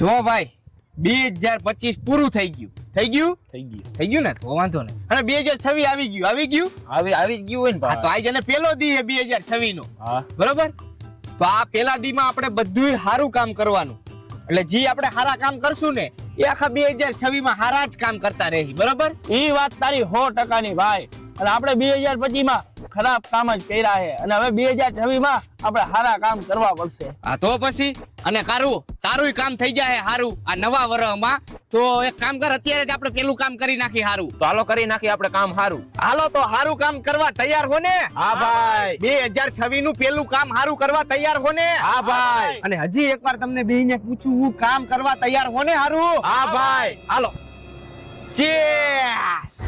જો ભાઈ 2025 પૂરું થઈ ગયું ને તો વાંધો નહીં. અને 2026 આવી ગયું આવી ગયું હોય ને હા તો આજ એને પેલો દી હે 2026 નો. બરોબર, તો આ પેલા દી માં આપણે બધું સારું કામ કરવાનું. એટલે જે આપણે સારા કામ કરશું ને એ આખા 2026 માં સારા જ કામ કરતા રહી. બરોબર, ઈ વાત તારી 100% ની ભાઈ. અને આપણે 2025 માં ખરાબ કામ જ કર્યા છે અને હવે 2026 માં આપણે સારા કામ કરવા પડશે. હા તો પછી અને તારું કામ થઈ જાય સારું આ નવા વર્ષમાં. તો એક કામ કર, અત્યારે જ આપણે પેલું કામ કરી નાખી સારું. તો હાલો કરી નાખી આપણે કામ સારું. હાલો તો સારું કામ કરવા તૈયાર હો ને? હા ભાઈ. 2026 નું પેલું કામ સારું કરવા તૈયાર હો ને? હા ભાઈ. અને હજી એકવાર તમને બેયને પૂછું, હું કામ કરવા તૈયાર હો ને સારું? હા ભાઈ. હાલો. ચેસ.